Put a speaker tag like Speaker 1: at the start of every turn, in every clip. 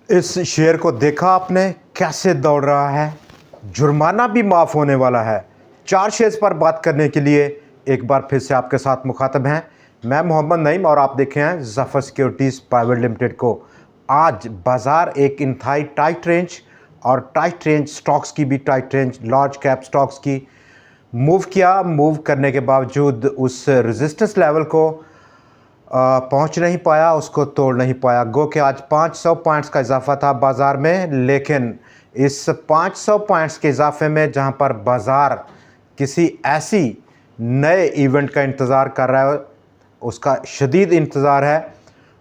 Speaker 1: इस शेयर को देखा आपने कैसे दौड़ रहा है। जुर्माना भी माफ़ होने वाला है। 4 शेयर्स पर बात करने के लिए एक बार फिर से आपके साथ मुखातब हैं। मैं मोहम्मद नईम और आप देख रहे हैं ज़फ़र सिक्योरिटीज़ प्राइवेट लिमिटेड को। आज बाज़ार एक इंतहाई टाइट रेंज और टाइट रेंज स्टॉक्स की भी tight range large cap stocks की मूव करने के बावजूद उस रेजिस्टेंस लेवल को पहुंच नहीं पाया, उसको तोड़ नहीं पाया। गो कि आज 500 पॉइंट्स का इजाफा था बाज़ार में, लेकिन इस 500 पॉइंट्स के इजाफे में जहां पर बाज़ार किसी ऐसी नए इवेंट का इंतज़ार कर रहा है, उसका शदीद इंतज़ार है,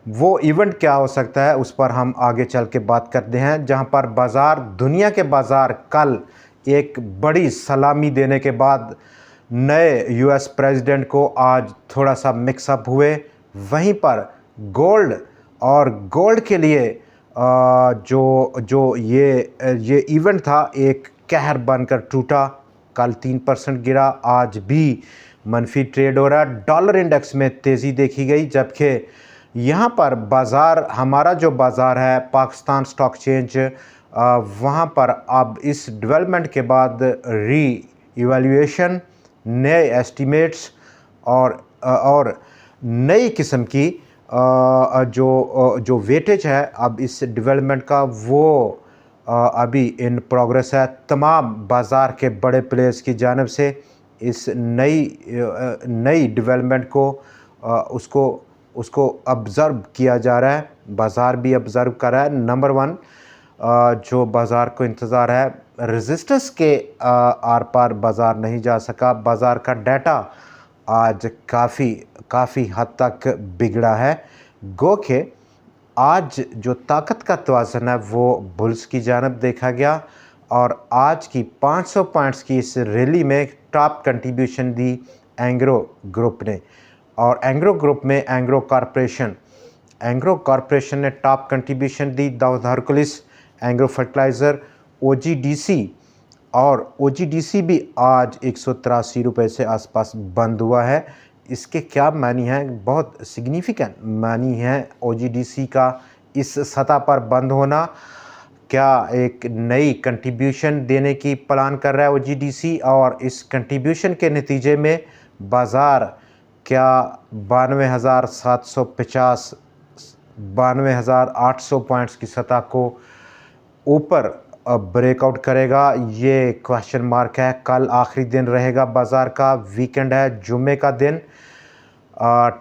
Speaker 1: वो इवेंट क्या हो सकता है उस पर हम आगे चल के बात करते हैं। जहां पर बाज़ार, दुनिया के बाज़ार कल एक बड़ी सलामी देने के बाद नए यूएस प्रेसिडेंट को आज थोड़ा सा मिक्सअप हुए। वहीं पर गोल्ड के लिए जो ये इवेंट था एक कहर बनकर टूटा। कल 3% गिरा, आज भी मनफी ट्रेड हो रहा है। डॉलर इंडेक्स में तेज़ी देखी गई, जबकि यहाँ पर बाज़ार, हमारा जो बाज़ार है पाकिस्तान स्टॉक एक्सचेंज, वहाँ पर अब इस डेवलपमेंट के बाद री इवैल्यूएशन, नए एस्टीमेट्स और नई किस्म की जो वेटेज है अब इस डेवलपमेंट का, वो अभी इन प्रोग्रेस है। तमाम बाज़ार के बड़े प्लेयर्स की जानिब से इस नई डेवलपमेंट को उसको ऑब्ज़र्व किया जा रहा है। बाज़ार भी ऑब्ज़र्व कर रहा है। नंबर 1 जो बाज़ार को इंतज़ार है, रेजिस्टेंस के आर पार बाज़ार नहीं जा सका। बाज़ार का डाटा आज काफ़ी हद तक बिगड़ा है। गो के आज जो ताकत का तवाज़ुन है वो बुल्स की जानब देखा गया और आज की 500 पॉइंट्स की इस रैली में टॉप कंट्रीब्यूशन दी एंग्रो ग्रुप ने। और एंग्रो ग्रुप में एंग्रो कॉरपोरेशन ने टॉप कंट्रीब्यूशन दी। Dawood Hercules, Engro fertiliser, OGDC, और ओजीडीसी भी आज 183 रुपये से आसपास बंद हुआ है। इसके क्या मानी हैं? बहुत सिग्निफिकेंट मानी है ओजीडीसी का इस सतह पर बंद होना। क्या एक नई कंट्रीब्यूशन देने की प्लान कर रहा है ओजीडीसी, और इस कंट्रीब्यूशन के नतीजे में बाज़ार क्या 92,750 92,800 पॉइंट्स की सतह को ऊपर ब्रेकआउट करेगा? ये क्वेश्चन मार्क है। कल आखिरी दिन रहेगा बाज़ार का, वीकेंड है, जुम्मे का दिन।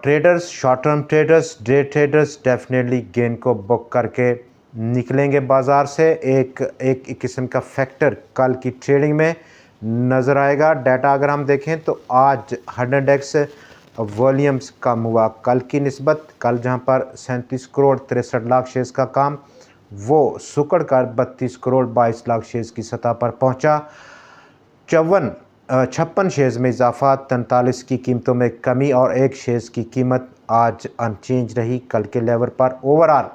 Speaker 1: Traders, short term traders, day traders definitely gain को बुक करके निकलेंगे बाज़ार से। एक किस्म का फैक्टर कल की ट्रेडिंग में नज़र आएगा। डाटा अगर हम देखें तो आज 100x वॉल्यूम्स कम हुआ कल की निस्बत। कल जहां पर 37 करोड़ 63 लाख शेयर्स का काम, वो सुकड़ कर 32 करोड़ 22 लाख शेयर्स की सतह पर पहुंचा। 56 शेयर्स में इजाफा, 43 की कीमतों में कमी और एक शेयर्स की कीमत आज अनचेंज रही कल के लेवल पर। ओवरऑल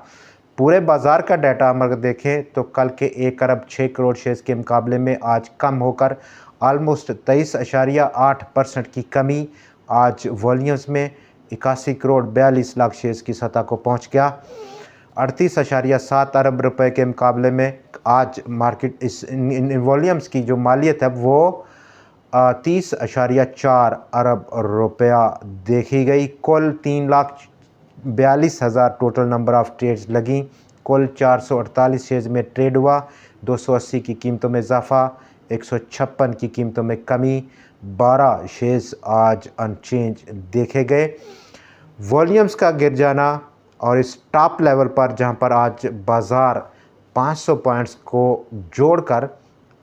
Speaker 1: पूरे बाज़ार का डाटा अगर देखें तो कल के 1 अरब 6 करोड़ शेयर्स के मुकाबले में आज कम होकर आलमोस्ट 23.8% की कमी आज वॉल्यूम्स में 81 करोड़ 42 लाख शेयर्स की सतह को पहुंच गया। 38.7 अरब रुपए के मुकाबले में आज मार्केट इन वॉल्यूम्स की जो मालियत है वो 30.4 अरब रुपया देखी गई। कुल 3,42,000 टोटल नंबर ऑफ ट्रेड्स लगी। कुल 448 शेयर्स में ट्रेड हुआ। 280 की कीमतों में इजाफा, 156 की कीमतों में कमी, 12 शेयर्स आज अनचेंज देखे गए। वॉल्यूम्स का गिर जाना और इस टॉप लेवल पर जहां पर आज बाज़ार 500 पॉइंट्स को जोड़कर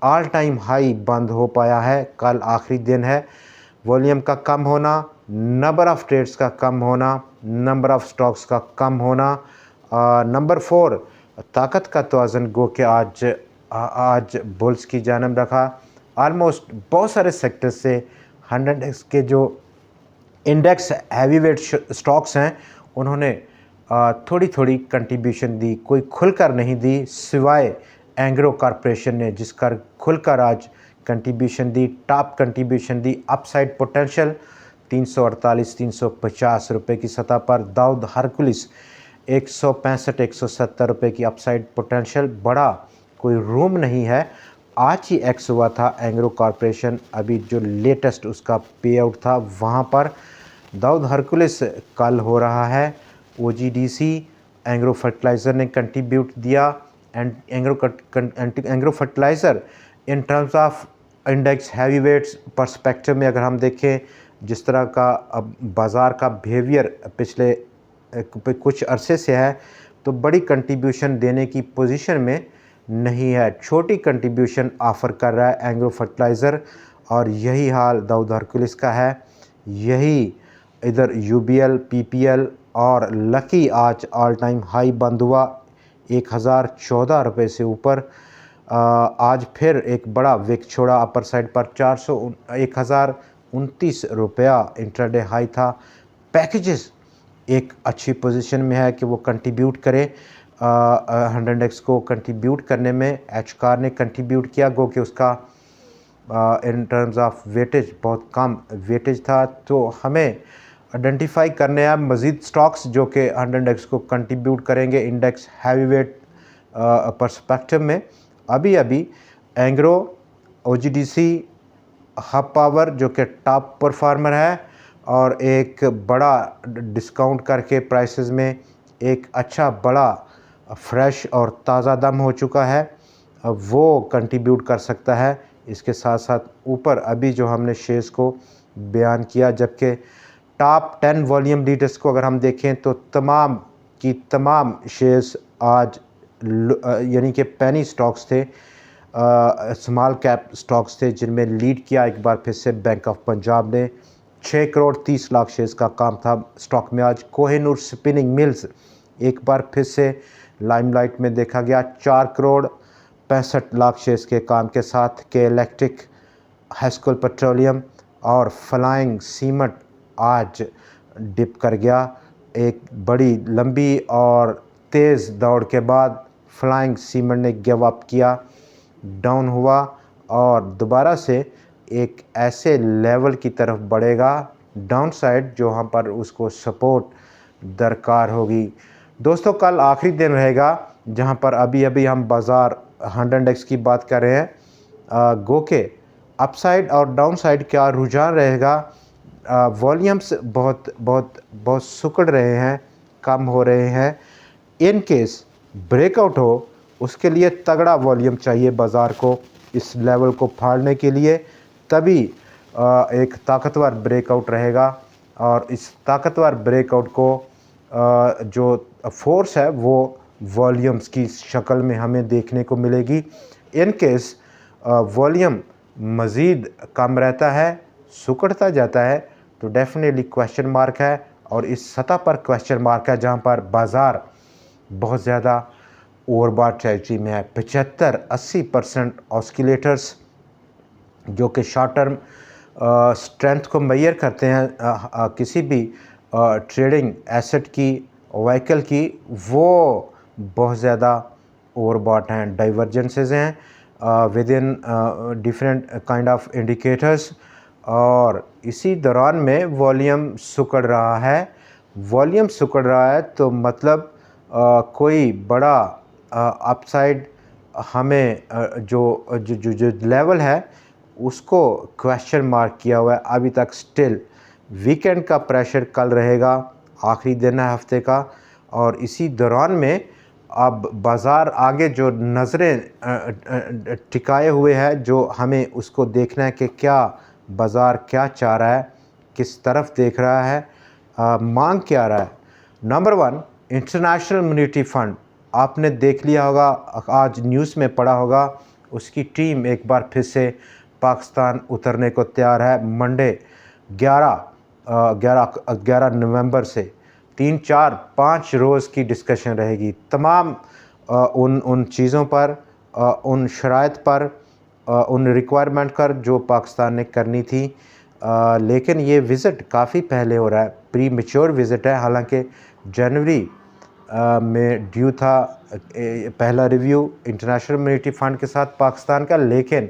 Speaker 1: ऑल टाइम हाई बंद हो पाया है। कल आखिरी दिन है। वॉल्यूम का कम होना, नंबर ऑफ़ ट्रेड्स का कम होना, नंबर ऑफ़ स्टॉक्स का कम होना। नंबर 4 ताकत का तवाज़ुन गो के आज बुल्स की जानब रखा। आलमोस्ट बहुत सारे सेक्टर से 100x के जो इंडेक्स हैवी वेट स्टॉक्स हैं उन्होंने थोड़ी थोड़ी कंट्रीब्यूशन दी, कोई खुलकर नहीं दी, सिवाय एंग्रो कॉरपोरेशन ने जिसका खुलकर आज कंट्रीब्यूशन दी, टॉप कंट्रीब्यूशन दी। अपसाइड पोटेंशियल 348-350 रुपये की सतह पर। दाऊद हरकुलिस 165-170 रुपये की अपसाइड पोटेंशियल, बड़ा कोई रूम नहीं है। आज ही एक्स हुआ था एंग्रो कॉरपोरेशन, अभी जो लेटेस्ट उसका पे आउट था वहाँ पर। दाऊद हरकुलिस कल हो रहा है। ओजीडीसी एंग्रो फर्टिलाइज़र ने कंट्रीब्यूट दिया, and Engro fertilizer in terms of index heavy weights perspective में अगर हम देखें, जिस तरह का अब बाज़ार का बिहेवियर पिछले कुछ अरसे से है, तो बड़ी कंट्रीब्यूशन देने की पोजीशन में नहीं है, छोटी कंट्रीब्यूशन ऑफ़र कर रहा है एंग्रो फर्टिलाइज़र। और यही हाल दाऊद हरकुलिस का है। यही इधर यूबीएल, पीपीएल और लकी आज ऑल टाइम हाई बंद हुआ 1014 रुपये से ऊपर। आज फिर एक बड़ा विक छोड़ा अपर साइड पर 1029 रुपया इंट्राडे हाई था। पैकेजेस एक अच्छी पोजीशन में है कि वो कंट्रीब्यूट करे 100 एक्स को कंट्रीब्यूट करने में। एचकार ने कंट्रीब्यूट किया, गो कि उसका इन टर्म्स ऑफ वेटेज बहुत कम वेटेज था। तो हमें आइडेंटिफाई करने हैं मज़ीद स्टॉक्स जो कि 100 एक्स को कंट्रीब्यूट करेंगे इंडेक्स हैवी वेट पर्सपेक्टिव में। अभी एंग्रो, ओजीडीसी, हब पावर जो कि टॉप परफॉर्मर है, और एक बड़ा डिस्काउंट करके प्राइसेस में एक अच्छा बड़ा फ्रेश और ताज़ा दम हो चुका है, वो कंट्रीब्यूट कर सकता है। इसके साथ साथ ऊपर अभी जो हमने शेयर्स को बयान किया, जबकि टॉप 10 वॉल्यूम लीडर्स को अगर हम देखें तो तमाम की तमाम शेयर्स आज यानी कि पेनी स्टॉक्स थे, स्मॉल कैप स्टॉक्स थे, जिनमें लीड किया एक बार फिर से बैंक ऑफ पंजाब ने। 6 करोड़ 30 लाख शेयर्स का काम था स्टॉक में आज। कोहिनूर स्पिनिंग मिल्स एक बार फिर से लाइमलाइट में देखा गया 4 करोड़ 65 लाख शेयर्स के काम के साथ। के इलेक्ट्रिक, हैस्कल पेट्रोलियम और फ्लाइंग सीमेंट आज डिप कर गया। एक बड़ी लंबी और तेज़ दौड़ के बाद फ्लाइंग सीमेंट ने गिव अप किया, डाउन हुआ और दोबारा से एक ऐसे लेवल की तरफ बढ़ेगा डाउन साइड जहाँ पर उसको सपोर्ट दरकार होगी। दोस्तों, कल आखिरी दिन रहेगा जहाँ पर अभी हम बाज़ार 100 एक्स की बात कर रहे हैं। गो के अपसाइड और डाउन साइड क्या रुझान रहेगा। वॉल्यूम्स बहुत सुकड़ रहे हैं, कम हो रहे हैं। इन केस ब्रेकआउट हो, उसके लिए तगड़ा वॉल्यूम चाहिए बाज़ार को इस लेवल को फाड़ने के लिए, तभी एक ताकतवर ब्रेकआउट रहेगा। और इस ताकतवर ब्रेकआउट को जो फोर्स है वो वॉल्यूम्स की शक्ल में हमें देखने को मिलेगी। इन केस वॉल्यूम मज़ीद कम रहता है, सुकड़ता जाता है, तो डेफिनेटली क्वेश्चन मार्क है। और इस सतह पर क्वेश्चन मार्क है जहाँ पर बाज़ार बहुत ज़्यादा ओवरबॉट टेरिटरी में है। 75-80% ऑस्किलेटर्स जो कि शॉर्ट टर्म स्ट्रेंथ को मेजर करते हैं किसी भी ट्रेडिंग एसेट की, व्हीकल की, वो बहुत ज़्यादा ओवरबॉट हैं, डाइवर्जेंसेस हैं with in different kind of indicators. और इसी दौरान में वॉल्यूम सिकुड़ रहा है। वॉल्यूम सिकुड़ रहा है तो मतलब कोई बड़ा अपसाइड हमें जो लेवल है उसको क्वेश्चन मार्क किया हुआ है अभी तक स्टिल। वीकेंड का प्रेशर कल रहेगा, आखिरी दिन है हफ्ते का, और इसी दौरान में अब बाज़ार आगे जो नज़रें टिकाए हुए है, जो हमें उसको देखना है कि क्या बाज़ार क्या चाह रहा है, किस तरफ देख रहा है, मांग क्या रहा है। नंबर 1, इंटरनेशनल मॉनेटरी फंड, आपने देख लिया होगा, आज न्यूज़ में पढ़ा होगा, उसकी टीम एक बार फिर से पाकिस्तान उतरने को तैयार है। मंडे 11 नवंबर से 3-4-5 रोज़ की डिस्कशन रहेगी तमाम उन चीज़ों पर, उन शराइत पर, उन रिक्वायरमेंट पर जो पाकिस्तान ने करनी थी। लेकिन ये विज़िट काफ़ी पहले हो रहा है, प्री मैच्योर विज़िट है। हालांकि जनवरी में ड्यू था पहला रिव्यू इंटरनेशनल मॉनेटरी फंड के साथ पाकिस्तान का, लेकिन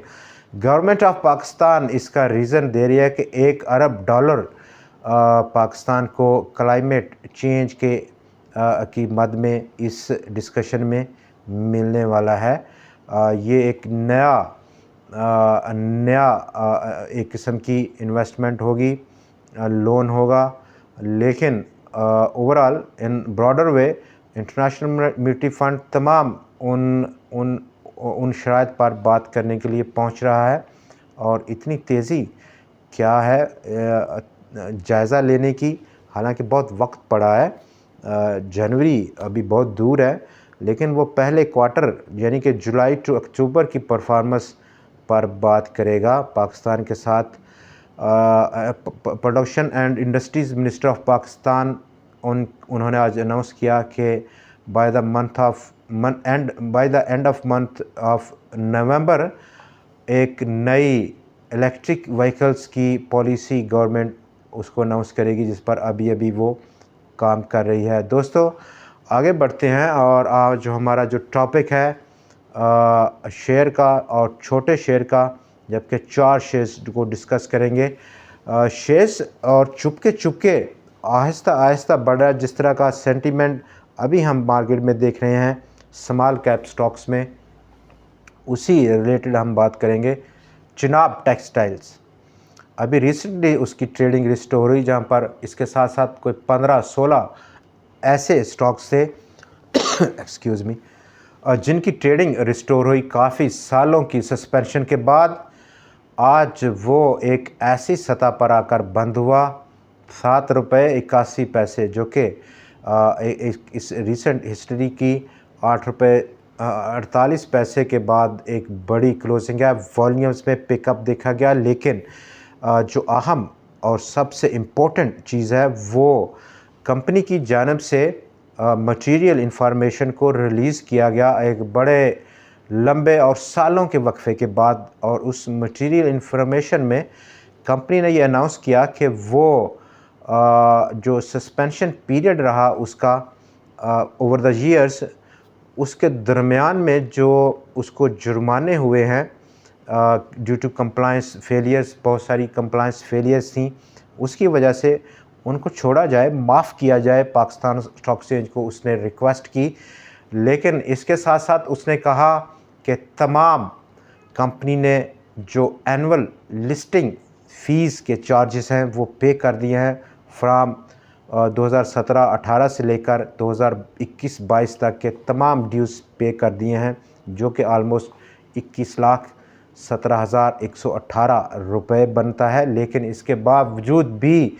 Speaker 1: गवर्नमेंट ऑफ पाकिस्तान इसका रीज़न दे रही है कि $1 अरब पाकिस्तान को क्लाइमेट चेंज के की मद में इस डिस्कशन में मिलने वाला है। ये एक नया एक किस्म की इन्वेस्टमेंट होगी, लोन होगा, लेकिन overall in broader way international monetary fund तमाम उन शराइत पर बात करने के लिए पहुंच रहा है। और इतनी तेज़ी क्या है जायज़ा लेने की, हालांकि बहुत वक्त पड़ा है, जनवरी अभी बहुत दूर है, लेकिन वो पहले क्वार्टर यानी कि जुलाई टू अक्टूबर की परफॉर्मेंस पर बात करेगा पाकिस्तान के साथ। Production and industries minister of Pakistan उन्होंने आज अनाउंस किया कि by the end of month of November एक नई इलेक्ट्रिक व्हीकल्स की पॉलिसी गवर्नमेंट उसको अनाउंस करेगी, जिस पर अभी वो काम कर रही है। दोस्तों आगे बढ़ते हैं और आज जो हमारा जो टॉपिक है शेयर का और छोटे शेयर का, जबकि 4 शेयर्स को डिस्कस करेंगे। शेयर्स और चुपके आहिस्ता आहिस्ता बढ़ रहा है, जिस तरह का सेंटीमेंट अभी हम मार्केट में देख रहे हैं स्मॉल कैप स्टॉक्स में, उसी रिलेटेड हम बात करेंगे। चिनाब टेक्सटाइल्स अभी रिसेंटली उसकी ट्रेडिंग रिस्टोर हुई, जहां पर इसके साथ साथ कोई 15-16 ऐसे स्टॉक्स थे एक्सक्यूज़ मी जिनकी ट्रेडिंग रिस्टोर हुई काफ़ी सालों की सस्पेंशन के बाद। आज वो एक ऐसी सतह पर आकर बंद हुआ ₹7.81, जो कि इस रीसेंट हिस्ट्री की ₹8.48 के बाद एक बड़ी क्लोजिंग है। वॉल्यूम्स में पिकअप देखा गया, लेकिन जो अहम और सबसे इम्पोर्टेंट चीज़ है वो कंपनी की जानिब से मटेरियल इंफॉर्मेशन को रिलीज़ किया गया एक बड़े लंबे और सालों के वक्फे के बाद। और उस मटेरियल इंफॉर्मेशन में कंपनी ने ये अनाउंस किया कि वो जो सस्पेंशन पीरियड रहा उसका ओवर द ईयर्स, उसके दरमियान में जो उसको जुर्माने हुए हैं ड्यू टू कंप्लायंस फेलियर्स, बहुत सारी कंप्लायंस फेलियर्स थी, उसकी वजह से उनको छोड़ा जाए, माफ़ किया जाए। पाकिस्तान स्टॉक एक्सचेंज को उसने रिक्वेस्ट की, लेकिन इसके साथ साथ उसने कहा कि तमाम कंपनी ने जो एनुअल लिस्टिंग फ़ीस के चार्जेस हैं वो पे कर दिए हैं फ्राम 2017-18 से लेकर 2021-22 तक के तमाम ड्यूज़ पे कर दिए हैं, जो कि आलमोस्ट 21,17,118 रुपये बनता है। लेकिन इसके बावजूद भी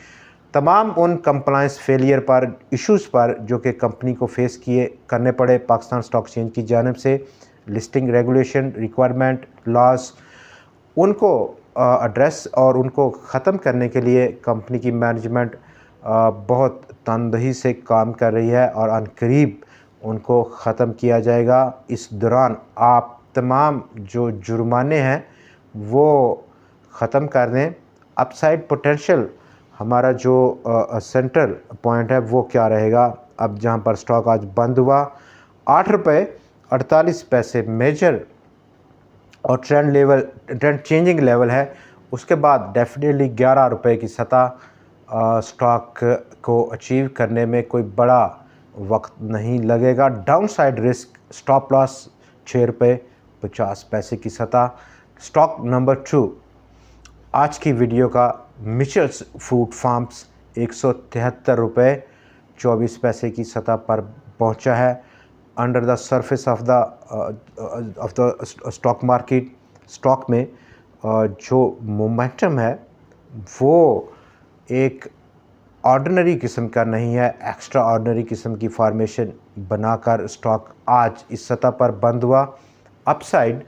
Speaker 1: तमाम उन कंप्लायंस फेलियर पर, इश्यूज़ पर जो कि कंपनी को फेस करने पड़े पाकिस्तान स्टॉक एक्सचेंज की जानिब से, लिस्टिंग रेगुलेशन रिक्वायरमेंट लॉस, उनको एड्रेस और उनको ख़त्म करने के लिए कंपनी की मैनेजमेंट बहुत तनदही से काम कर रही है और अनकरीब उनको ख़त्म किया जाएगा। इस दौरान आप तमाम जो जुर्माने हैं वो ख़त्म कर दें। अपसाइड पोटेंशियल हमारा जो सेंट्रल पॉइंट है वो क्या रहेगा, अब जहां पर स्टॉक आज बंद हुआ ₹8.48 मेजर और ट्रेंड चेंजिंग लेवल है। उसके बाद डेफिनेटली ₹11 की सतह स्टॉक को अचीव करने में कोई बड़ा वक्त नहीं लगेगा। Down side risk stop loss ₹6.50 की सतह। स्टॉक नंबर 2 आज की वीडियो का मिचेल्स फूड फार्म्स ₹173.24 की सतह पर पहुंचा है। Under the surface of the stock market, stock में जो मोमेंटम है वो एक ऑर्डिनरी किस्म का नहीं है, एक्स्ट्रा ऑर्डिनरी किस्म की फॉर्मेशन बनाकर स्टॉक आज इस सतह पर बंद हुआ। अपसाइड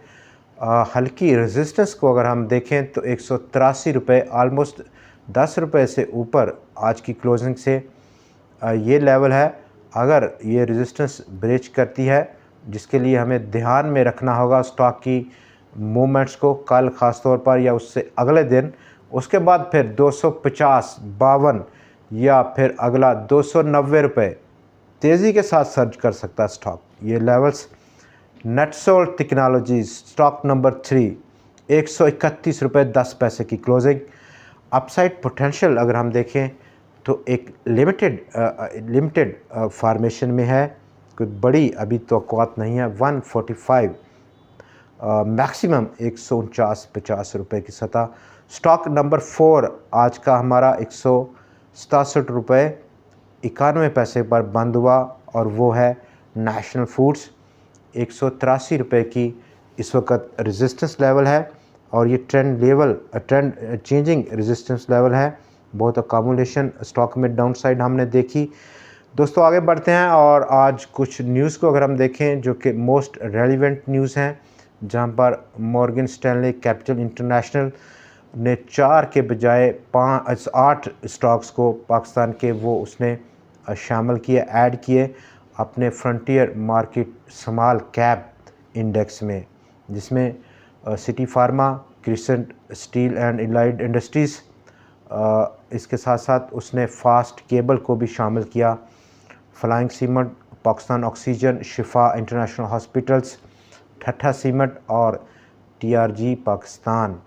Speaker 1: हल्की रेजिस्टेंस को अगर हम देखें तो ₹183, आलमोस्ट ₹10 से ऊपर आज की क्लोजिंग से ये लेवल है। अगर ये रेजिस्टेंस ब्रेच करती है, जिसके लिए हमें ध्यान में रखना होगा स्टॉक की मूवमेंट्स को, कल ख़ास तौर पर या उससे अगले दिन, उसके बाद फिर 250, 52 या फिर अगला ₹290 तेज़ी के साथ सर्च कर सकता है स्टॉक, ये levels. NetSol technologies stock number 3 ₹131.10 की क्लोजिंग। अपसाइड पोटेंशियल अगर हम देखें तो एक लिमिटेड फार्मेशन में है, कोई बड़ी अभी तवक्कुआत नहीं है। 145 मैक्सिमम 149-50 रुपये की सतह। स्टॉक नंबर 4 आज का हमारा 167 रुपये 91 पैसे पर बंद हुआ और वो है नेशनल फूड्स। 183 रुपये की इस वक्त रेजिस्टेंस लेवल है और ये ट्रेंड चेंजिंग रेजिस्टेंस लेवल है। बहुत अकोमोडेशन स्टॉक में डाउन साइड हमने देखी। दोस्तों आगे बढ़ते हैं और आज कुछ न्यूज़ को अगर हम देखें जो कि मोस्ट रेलिवेंट न्यूज़ हैं, जहां पर मॉर्गन स्टैनली कैपिटल इंटरनेशनल ने 4 के बजाय 8 स्टॉक्स को पाकिस्तान के वो उसने शामिल किए, ऐड किए अपने frontier market small cap index में, जिसमें city pharma, crescent steel and allied industries, इसके साथ साथ उसने फास्ट केबल को भी शामिल किया, फ्लाइंग सीमेंट, पाकिस्तान ऑक्सीजन, शिफा इंटरनेशनल हॉस्पिटल्स, ठट्ठा सीमेंट और टीआरजी पाकिस्तान।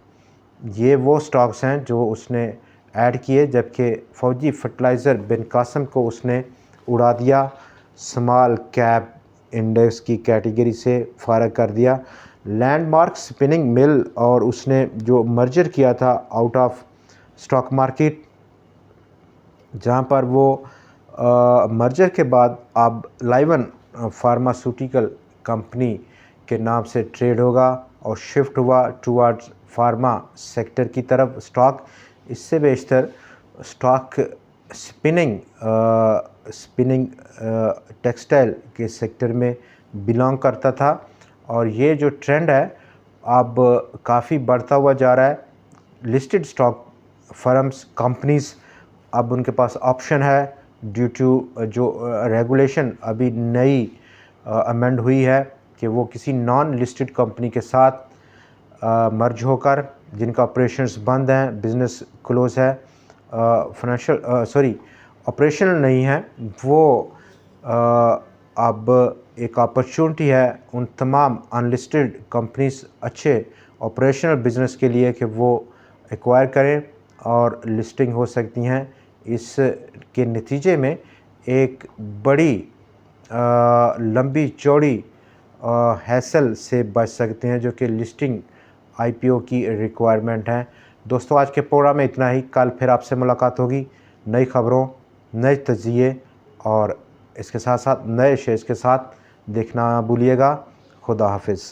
Speaker 1: ये वो स्टॉक्स हैं जो उसने ऐड किए, जबकि फौजी फर्टिलाइज़र बिन कासम को उसने उड़ा दिया, स्मॉल कैप इंडेक्स की कैटेगरी से फारग कर दिया। लैंडमार्क स्पिनिंग मिल और उसने जो मर्जर किया था आउट ऑफ स्टॉक मार्केट, जहां पर वो मर्जर के बाद अब लाइवन फार्मास्यूटिकल कंपनी के नाम से ट्रेड होगा और शिफ्ट हुआ टुवर्ड्स फार्मा सेक्टर की तरफ स्टॉक। इससे बेशतर स्टॉक स्पिनिंग टेक्सटाइल के सेक्टर में बिलोंग करता था और ये जो ट्रेंड है अब काफ़ी बढ़ता हुआ जा रहा है। लिस्टेड स्टॉक फर्म्स कंपनीज़ अब उनके पास ऑप्शन है ड्यू टू जो रेगुलेशन अभी नई अमेंड हुई है कि वो किसी नॉन लिस्टेड कंपनी के साथ मर्ज होकर, जिनका ऑपरेशंस बंद हैं, बिज़नेस क्लोज है, ऑपरेशनल नहीं है, वो अब एक अपॉर्चुनिटी है उन तमाम अनलिस्टेड कंपनीज अच्छे ऑपरेशनल बिजनेस के लिए कि वो एक्वायर करें और लिस्टिंग हो सकती हैं। इसके नतीजे में एक बड़ी लंबी चौड़ी हैसल से बच सकते हैं, जो कि लिस्टिंग आईपीओ की रिक्वायरमेंट है। दोस्तों आज के प्रोग्राम में इतना ही। कल फिर आपसे मुलाकात होगी नई खबरों, नए तजिए और इसके साथ साथ नए शेयर्स के साथ। देखना भूलिएगा। खुदा हाफिज़।